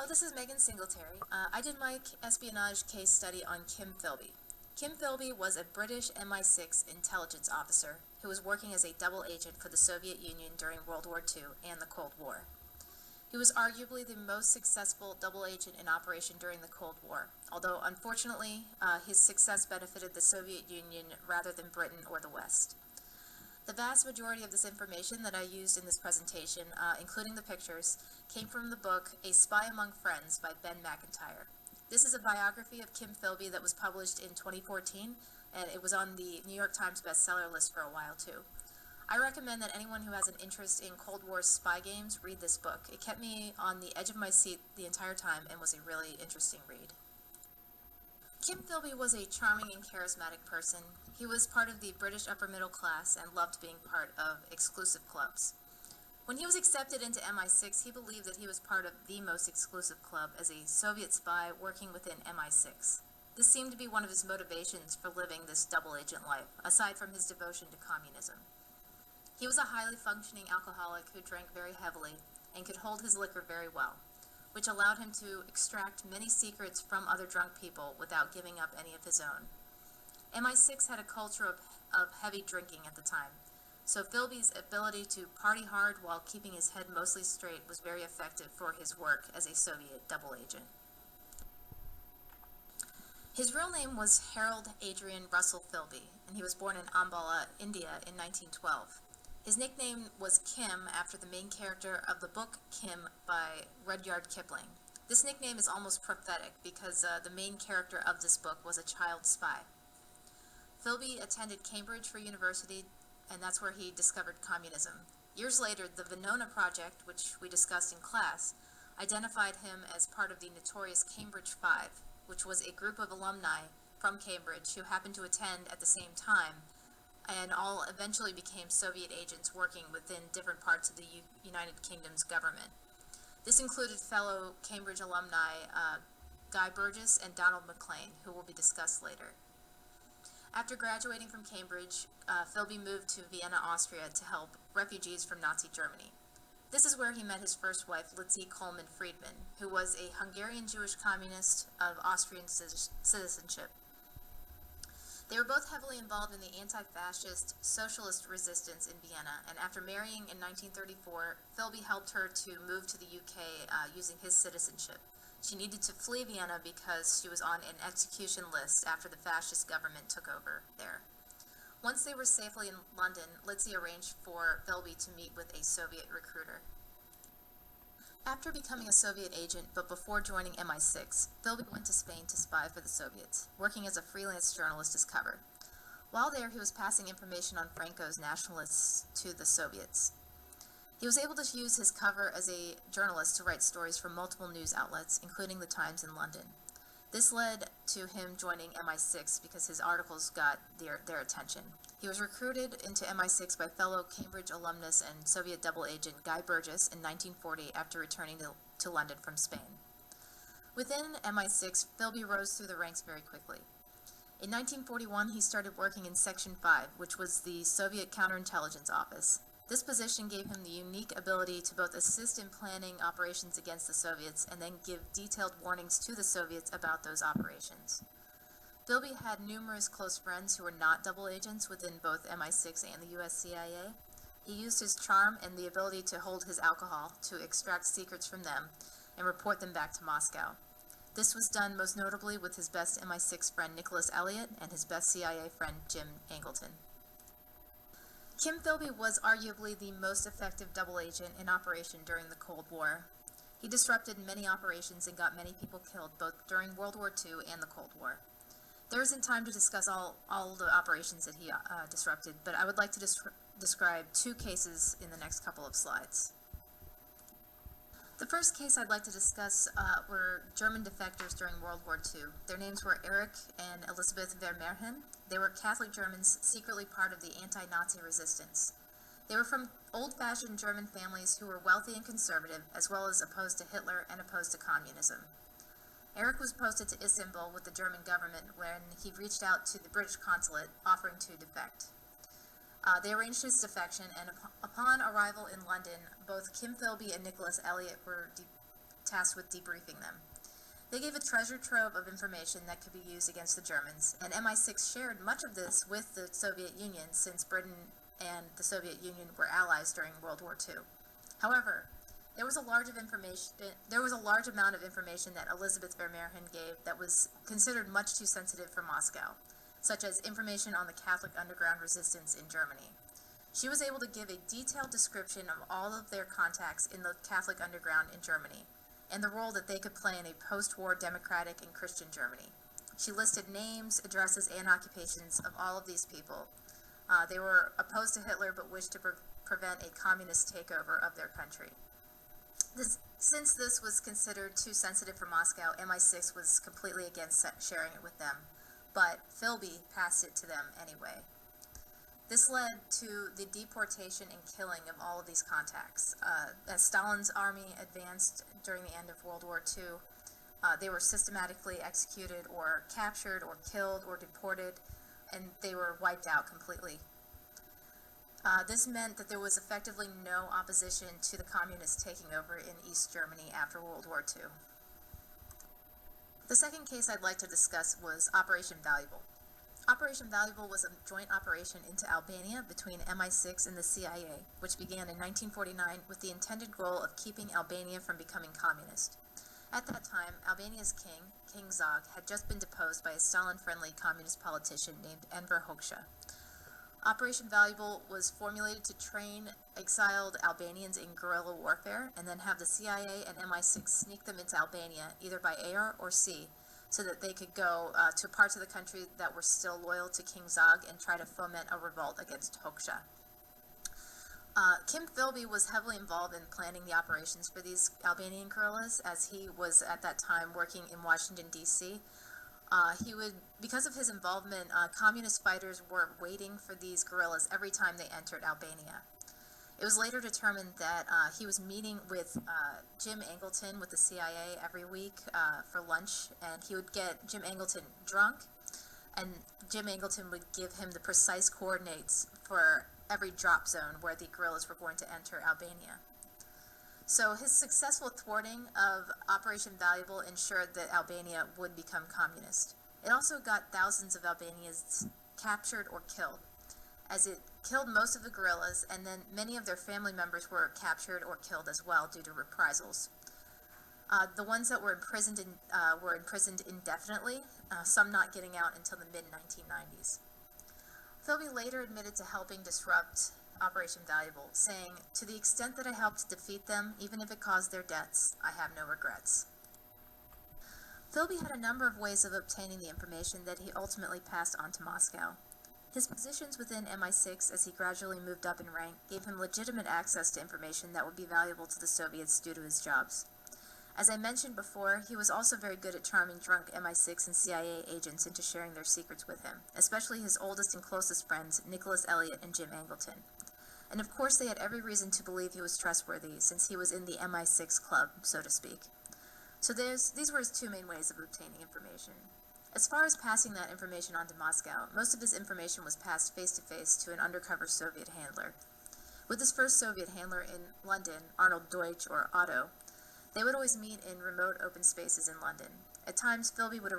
This is Megan Singleterry. I did my espionage case study on Kim Philby. Kim Philby was a British MI6 intelligence officer who was working as a double agent for the Soviet Union during World War II and the Cold War. He was arguably the most successful double agent in operation during the Cold War, although unfortunately his success benefited the Soviet Union rather than Britain or the West. The vast majority of this information that I used in this presentation, including the pictures, came from the book A Spy Among Friends by Ben McIntyre. This is a biography of Kim Philby that was published in 2014, and it was on the New York Times bestseller list for a while too. I recommend that anyone who has an interest in Cold War spy games read this book. It kept me on the edge of my seat the entire time and was a really interesting read. Kim Philby was a charming and charismatic person. He was part of the British upper middle class and loved being part of exclusive clubs. When he was accepted into MI6, he believed that he was part of the most exclusive club as a Soviet spy working within MI6. This seemed to be one of his motivations for living this double agent life, aside from his devotion to communism. He was a highly functioning alcoholic who drank very heavily and could hold his liquor very well, which allowed him to extract many secrets from other drunk people without giving up any of his own. MI6 had a culture of heavy drinking at the time, so Philby's ability to party hard while keeping his head mostly straight was very effective for his work as a Soviet double agent. His real name was Harold Adrian Russell Philby, and he was born in Ambala, India in 1912. His nickname was Kim after the main character of the book Kim by Rudyard Kipling. This nickname is almost prophetic because the main character of this book was a child spy. Philby attended Cambridge for university, and that's where he discovered communism. Years later, the Venona Project, which we discussed in class, identified him as part of the notorious Cambridge Five, which was a group of alumni from Cambridge who happened to attend at the same time, and all eventually became Soviet agents working within different parts of the United Kingdom's government. This included fellow Cambridge alumni Guy Burgess and Donald MacLean, who will be discussed later. After graduating from Cambridge, Philby moved to Vienna, Austria to help refugees from Nazi Germany. This is where he met his first wife, Litzy Coleman Friedman, who was a Hungarian Jewish communist of Austrian citizenship. They were both heavily involved in the anti-fascist socialist resistance in Vienna, and after marrying in 1934, Philby helped her to move to the UK using his citizenship. She needed to flee Vienna because she was on an execution list after the fascist government took over there. Once they were safely in London, Litzy arranged for Philby to meet with a Soviet recruiter. After becoming a Soviet agent, but before joining MI6, Philby went to Spain to spy for the Soviets, working as a freelance journalist as cover. While there, he was passing information on Franco's nationalists to the Soviets. He was able to use his cover as a journalist to write stories for multiple news outlets, including the Times in London. This led to him joining MI6 because his articles got their attention. He was recruited into MI6 by fellow Cambridge alumnus and Soviet double agent Guy Burgess in 1940 after returning to London from Spain. Within MI6, Philby rose through the ranks very quickly. In 1941, he started working in Section 5, which was the Soviet Counterintelligence Office. This position gave him the unique ability to both assist in planning operations against the Soviets and then give detailed warnings to the Soviets about those operations. Philby had numerous close friends who were not double agents within both MI6 and the US CIA. He used his charm and the ability to hold his alcohol to extract secrets from them and report them back to Moscow. This was done most notably with his best MI6 friend Nicholas Elliott and his best CIA friend Jim Angleton. Kim Philby was arguably the most effective double agent in operation during the Cold War. He disrupted many operations and got many people killed both during World War II and the Cold War. There isn't time to discuss all the operations that he disrupted, but I would like to describe two cases in the next couple of slides. The first case I'd like to discuss were German defectors during World War II. Their names were Erich and Elisabeth Vermeerhen. They were Catholic Germans secretly part of the anti-Nazi resistance. They were from old-fashioned German families who were wealthy and conservative, as well as opposed to Hitler and opposed to communism. Erich was posted to Istanbul with the German government when he reached out to the British consulate offering to defect. They arranged his defection, and upon arrival in London, both Kim Philby and Nicholas Elliott were tasked with debriefing them. They gave a treasure trove of information that could be used against the Germans, and MI6 shared much of this with the Soviet Union since Britain and the Soviet Union were allies during World War II. However, there was a large amount of information that Elizabeth Vermeerhen gave that was considered much too sensitive for Moscow, such as information on the Catholic underground resistance in Germany. She was able to give a detailed description of all of their contacts in the Catholic underground in Germany, and the role that they could play in a post-war democratic and Christian Germany. She listed names, addresses, and occupations of all of these people. They were opposed to Hitler but wished to prevent a communist takeover of their country. Since this was considered too sensitive for Moscow, MI6 was completely against sharing it with them, but Philby passed it to them anyway. This led to the deportation and killing of all of these contacts. As Stalin's army advanced during the end of World War II, they were systematically executed or captured or killed or deported, and they were wiped out completely. This meant that there was effectively no opposition to the communists taking over in East Germany after World War II. The second case I'd like to discuss was Operation Valuable. Operation Valuable was a joint operation into Albania between MI6 and the CIA, which began in 1949 with the intended goal of keeping Albania from becoming communist. At that time, Albania's king, King Zog, had just been deposed by a Stalin-friendly communist politician named Enver Hoxha. Operation Valuable was formulated to train exiled Albanians in guerrilla warfare and then have the CIA and MI6 sneak them into Albania, either by air or sea, so that they could go to parts of the country that were still loyal to King Zog and try to foment a revolt against Hoxha. Kim Philby was heavily involved in planning the operations for these Albanian guerrillas, as he was at that time working in Washington, D.C. Because of his involvement, communist fighters were waiting for these guerrillas every time they entered Albania. It was later determined that he was meeting with Jim Angleton with the CIA every week for lunch, and he would get Jim Angleton drunk, and Jim Angleton would give him the precise coordinates for every drop zone where the guerrillas were going to enter Albania. So his successful thwarting of Operation Valuable ensured that Albania would become communist. It also got thousands of Albanians captured or killed, as it killed most of the guerrillas, and then many of their family members were captured or killed as well due to reprisals. The ones that were imprisoned indefinitely, some not getting out until the mid-1990s. Philby later admitted to helping disrupt Operation Valuable, saying, "To the extent that I helped defeat them, even if it caused their deaths, I have no regrets." Philby had a number of ways of obtaining the information that he ultimately passed on to Moscow. His positions within MI6 as he gradually moved up in rank gave him legitimate access to information that would be valuable to the Soviets due to his jobs. As I mentioned before, he was also very good at charming drunk MI6 and CIA agents into sharing their secrets with him, especially his oldest and closest friends, Nicholas Elliott and Jim Angleton. And of course they had every reason to believe he was trustworthy, since he was in the MI6 club, so to speak. So these were his two main ways of obtaining information. As far as passing that information on to Moscow, most of his information was passed face-to-face to an undercover Soviet handler. With his first Soviet handler in London, Arnold Deutsch, or Otto, they would always meet in remote open spaces in London. At times, Philby would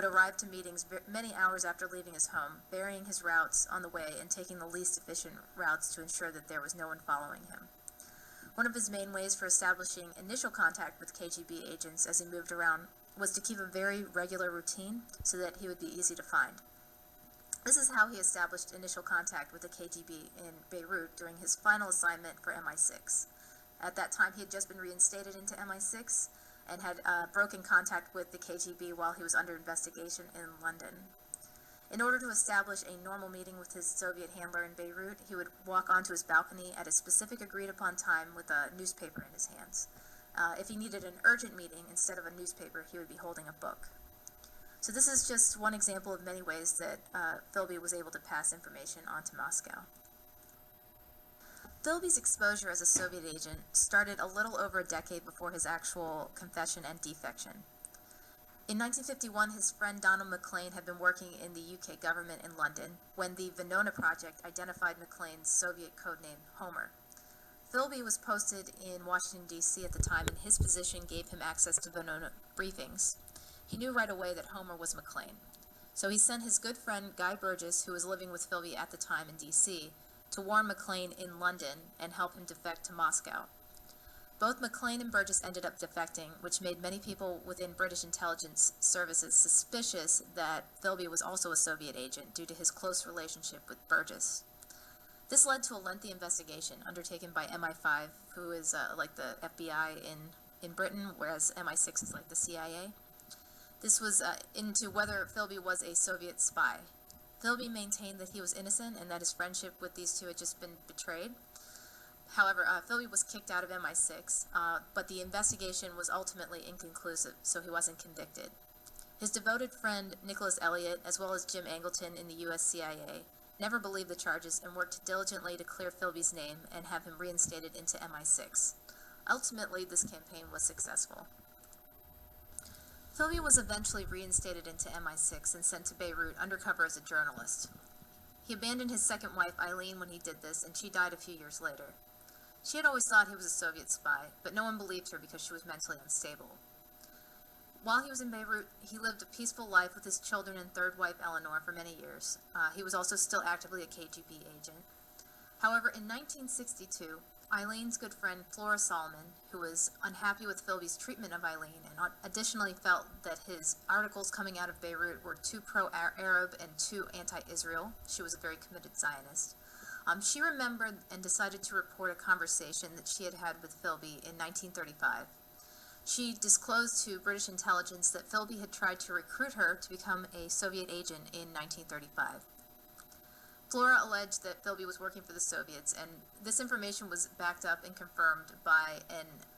arrive to meetings many hours after leaving his home, varying his routes on the way and taking the least efficient routes to ensure that there was no one following him. One of his main ways for establishing initial contact with KGB agents as he moved around was to keep a very regular routine so that he would be easy to find. This is how he established initial contact with the KGB in Beirut during his final assignment for MI6. At that time, he had just been reinstated into MI6 and had broken contact with the KGB while he was under investigation in London. In order to establish a normal meeting with his Soviet handler in Beirut, he would walk onto his balcony at a specific agreed-upon time with a newspaper in his hands. If he needed an urgent meeting, instead of a newspaper, he would be holding a book. So this is just one example of many ways that Philby was able to pass information on to Moscow. Philby's exposure as a Soviet agent started a little over a decade before his actual confession and defection. In 1951, his friend Donald MacLean had been working in the UK government in London when the Venona Project identified MacLean's Soviet codename Homer. Philby was posted in Washington, D.C. at the time, and his position gave him access to Venona briefings. He knew right away that Homer was McLean. So he sent his good friend Guy Burgess, who was living with Philby at the time in D.C., to warn McLean in London and help him defect to Moscow. Both McLean and Burgess ended up defecting, which made many people within British intelligence services suspicious that Philby was also a Soviet agent due to his close relationship with Burgess. This led to a lengthy investigation undertaken by MI5, who is like the FBI in Britain, whereas MI6 is like the CIA. This was into whether Philby was a Soviet spy. Philby maintained that he was innocent and that his friendship with these two had just been betrayed. However, Philby was kicked out of MI6, but the investigation was ultimately inconclusive, so he wasn't convicted. His devoted friend Nicholas Elliott, as well as Jim Angleton in the US CIA, never believed the charges and worked diligently to clear Philby's name and have him reinstated into MI6. Ultimately, this campaign was successful. Philby was eventually reinstated into MI6 and sent to Beirut undercover as a journalist. He abandoned his second wife, Eileen, when he did this, and she died a few years later. She had always thought he was a Soviet spy, but no one believed her because she was mentally unstable. While he was in Beirut, he lived a peaceful life with his children and third wife, Eleanor, for many years. He was also still actively a KGB agent. However, in 1962, Eileen's good friend Flora Solomon, who was unhappy with Philby's treatment of Eileen and additionally felt that his articles coming out of Beirut were too pro-Arab and too anti-Israel, she was a very committed Zionist, she remembered and decided to report a conversation that she had had with Philby in 1935. She disclosed to British intelligence that Philby had tried to recruit her to become a Soviet agent in 1935. Flora alleged that Philby was working for the Soviets, and this information was backed up and confirmed by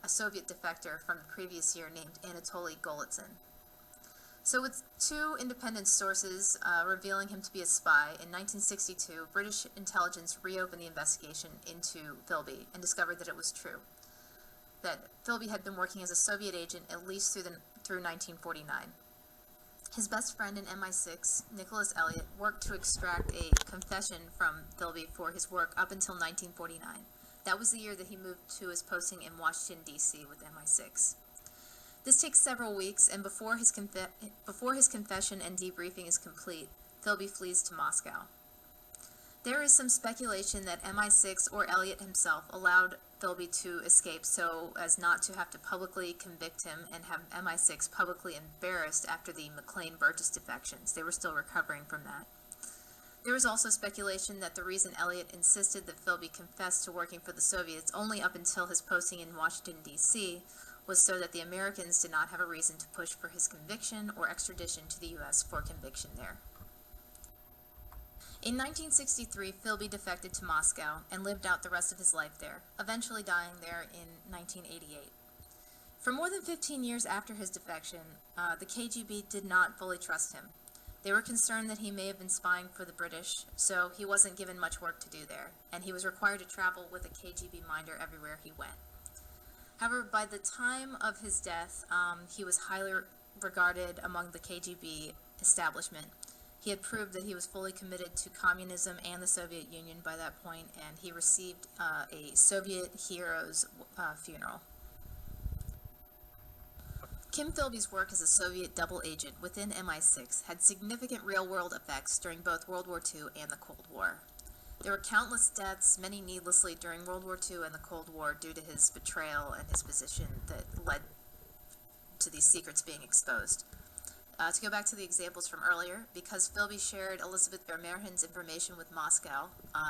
a Soviet defector from the previous year named Anatoly Golitsyn. So with two independent sources revealing him to be a spy, in 1962, British intelligence reopened the investigation into Philby and discovered that it was true, that Philby had been working as a Soviet agent at least through 1949. His best friend in MI6, Nicholas Elliott, worked to extract a confession from Philby for his work up until 1949. That was the year that he moved to his posting in Washington, D.C. with MI6. This takes several weeks, and before his confession and debriefing is complete, Philby flees to Moscow. There is some speculation that MI6 or Elliott himself allowed Philby to escape so as not to have to publicly convict him and have MI6 publicly embarrassed after the McLean-Burgess defections. They were still recovering from that. There was also speculation that the reason Elliott insisted that Philby confess to working for the Soviets only up until his posting in Washington, D.C., was so that the Americans did not have a reason to push for his conviction or extradition to the U.S. for conviction there. In 1963, Philby defected to Moscow and lived out the rest of his life there, eventually dying there in 1988. For more than 15 years after his defection, the KGB did not fully trust him. They were concerned that he may have been spying for the British, so he wasn't given much work to do there, and he was required to travel with a KGB minder everywhere he went. However, by the time of his death, he was highly regarded among the KGB establishment. He had proved that he was fully committed to communism and the Soviet Union by that point, and he received a Soviet hero's funeral. Kim Philby's work as a Soviet double agent within MI6 had significant real-world effects during both World War II and the Cold War. There were countless deaths, many needlessly, during World War II and the Cold War due to his betrayal and his position that led to these secrets being exposed. To go back to the examples from earlier, because Philby shared Elizabeth Vermeerhen's information with Moscow,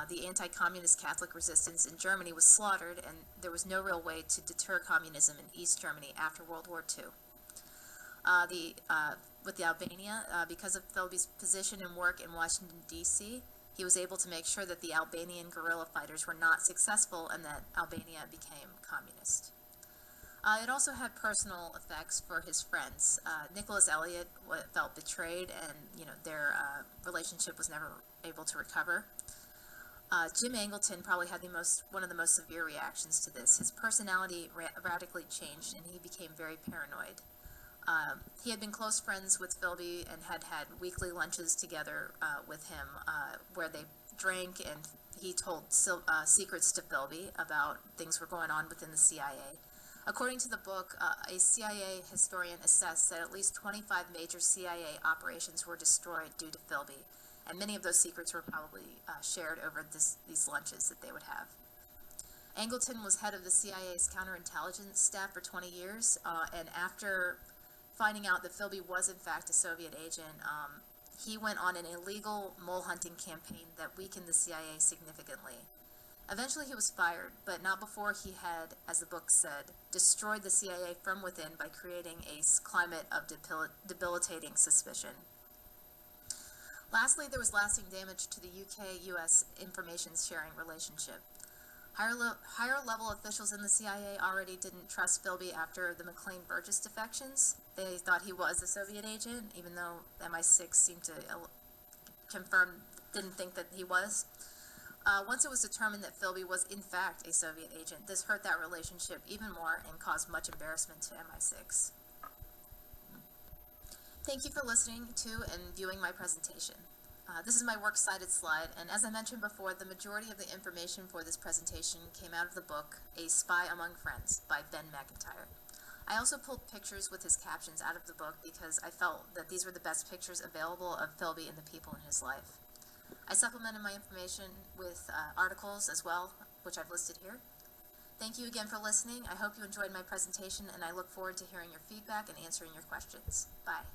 the anti-communist Catholic resistance in Germany was slaughtered, and there was no real way to deter communism in East Germany after World War II. With Albania, because of Philby's position and work in Washington, D.C., he was able to make sure that the Albanian guerrilla fighters were not successful and that Albania became communist. It also had personal effects for his friends. Nicholas Elliott felt betrayed, and their relationship was never able to recover. Jim Angleton probably had one of the most severe reactions to this. His personality radically changed, and he became very paranoid. He had been close friends with Philby and had had weekly lunches together with him where they drank, and he told secrets to Philby about things were going on within the CIA. According to the book, a CIA historian assessed that at least 25 major CIA operations were destroyed due to Philby, and many of those secrets were probably shared over these lunches that they would have. Angleton was head of the CIA's counterintelligence staff for 20 years, and after finding out that Philby was in fact a Soviet agent, he went on an illegal mole hunting campaign that weakened the CIA significantly. Eventually he was fired, but not before he had, as the book said, destroyed the CIA from within by creating a climate of debilitating suspicion. Lastly, there was lasting damage to the UK-US information sharing relationship. Higher level officials in the CIA already didn't trust Philby after the McLean-Burgess defections. They thought he was a Soviet agent, even though MI6 seemed to didn't think that he was. Once it was determined that Philby was in fact a Soviet agent, this hurt that relationship even more and caused much embarrassment to MI6. Thank you for listening to and viewing my presentation. This is my works cited slide, and as I mentioned before, the majority of the information for this presentation came out of the book A Spy Among Friends by Ben McIntyre. I also pulled pictures with his captions out of the book because I felt that these were the best pictures available of Philby and the people in his life. I supplemented my information with articles as well, which I've listed here. Thank you again for listening. I hope you enjoyed my presentation, and I look forward to hearing your feedback and answering your questions. Bye.